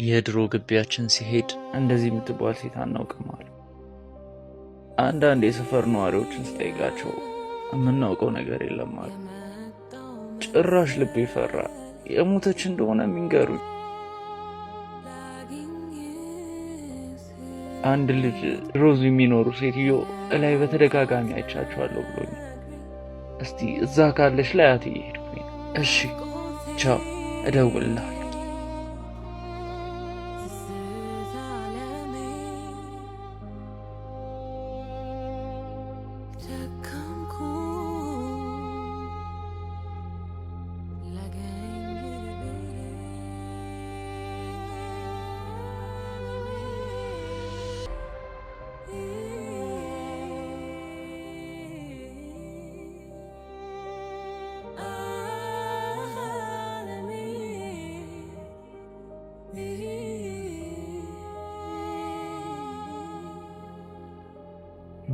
የድሮ ግቢያችን ሲሄድ እንደዚህ የምትባል ሴት አናውቅም አሉ። አንዳንድ የሰፈር ነዋሪዎችን ስጠይቃቸው የምናውቀው ነገር የለም አሉ። ጭራሽ ልቤ ፈራ። የሞተች እንደሆነ የሚንገሩኝ። አንድ ልጅ ሮዝ የሚኖሩ ሴትዮ እላይ በተደጋጋሚ አይቻቸዋለሁ ብሎኛል። እስቲ እዛ ካለች ላይ አትዬ ሄድኩኝ። እሺ ቻው፣ እደውልልሃለሁ።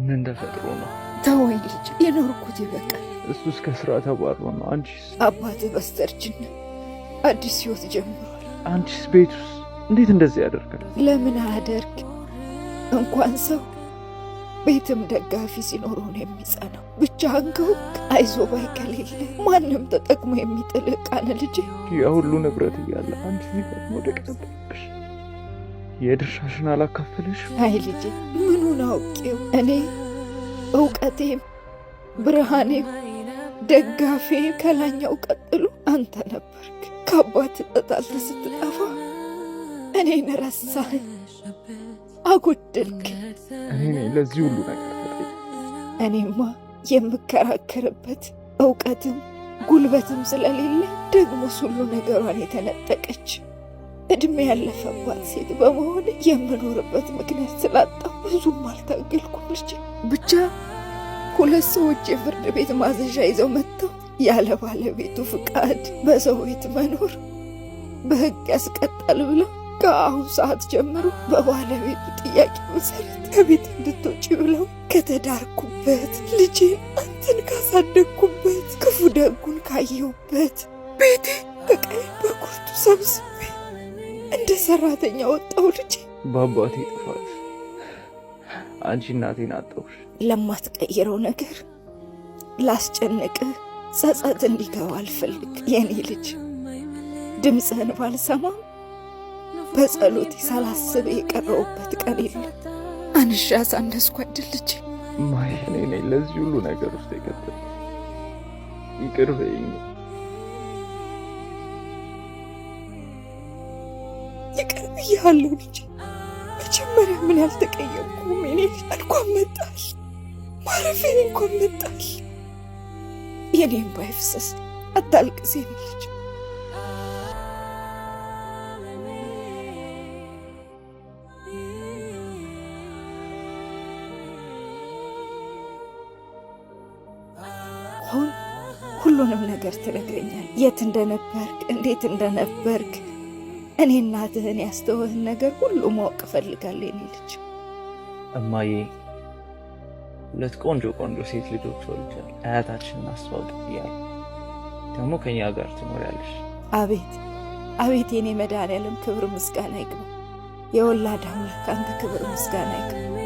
ምን ተፈጥሮ ነው? ተወኝ ልጅ፣ የኖርኩት ይበቃል። እሱ እስከ ስራ ተባሮ ነው። አንቺስ? አባትህ በስተርጅና አዲስ ህይወት ጀምሯል። አንቺስ? ቤቱስ እንዴት እንደዚህ ያደርጋል? ለምን አያደርግ? እንኳን ሰው ቤትም ደጋፊ ሲኖረው ነው የሚጸናው። ብቻህን ከሆንክ አይዞ ባይ ከሌለ ማንም ተጠቅሞ የሚጥል ቃነ ልጅ። ያ ሁሉ ንብረት እያለ አንቺ እዚህ መውደቅ ነበረብሽ። የድርሻሽን አላካፍልሽ? አይ ልጄ፣ ምኑን አውቄው? እኔ እውቀቴም ብርሃኔም ደጋፊም ከላኛው ቀጥሎ አንተ ነበርክ። ከአባት ተጣልተህ ስትጠፋ እኔን ረሳኸኝ፣ አጎደልክ። እኔ ለዚህ ሁሉ ነገር እኔማ የምከራከርበት እውቀትም ጉልበትም ስለሌለ ደግሞስ ሁሉ ነገሯን የተነጠቀች እድሜ ያለፈባት ሴት በመሆን የምኖርበት ምክንያት ስላጣሁ ብዙም አልታገልኩም ልጅ። ብቻ ሁለት ሰዎች የፍርድ ቤት ማዘዣ ይዘው መጥተው ያለ ባለቤቱ ፍቃድ በሰው ቤት መኖር በሕግ ያስቀጣል ብለው ከአሁን ሰዓት ጀምሮ በባለቤቱ ጥያቄ መሰረት ከቤት እንድትወጪ ብለው ከተዳርኩበት ልጄ አንተን ካሳደግኩበት ክፉ ደጉን ካየሁበት ቤቴ በቀይ በኩርቱ ሰብስቤ እንደ ሰራተኛ ወጣው ልጄ። በአባቴ ጥፋት አንቺ እናቴን አጣሁሽ። ለማትቀይረው ነገር ላስጨንቅህ ጸጸት እንዲገባ አልፈልግ የኔ ልጅ። ድምፅህን ባልሰማም በጸሎት ሳላስብ የቀረውበት ቀን የለም። አንሻ ሳነስኩ አይደል ልጄ? ማይ እኔ ነኝ ለዚህ ሁሉ ነገር ውስጥ የቀጠል። ይቅር በይኝ። ይቅር ብያለሁ ልጄ። መጀመሪያ ምን ያልተቀየምኩም የኔ ልጅ። እንኳን መጣል ማረፌን እንኳን መጣል። የኔም ባይፍሰስ አታልቅስ የኔ ልጅ። አሁን ሁሉንም ነገር ትነግረኛል። የት እንደነበርክ፣ እንዴት እንደነበርክ፣ እኔ እናትህን ያስተውህን ነገር ሁሉ ማወቅ እፈልጋለሁ የኔ ልጅ። እማዬ ሁለት ቆንጆ ሴት ልጆች ወልጃለሁ። አያታችንን አስተዋውቅ እያለ ደግሞ ከኛ ጋር ትኖሪያለሽ። አቤት አቤት፣ የኔ መድኃኔዓለም ክብር ምስጋና ይግባ። የወላድ አምላክ አንተ ክብር ምስጋና ይግባ።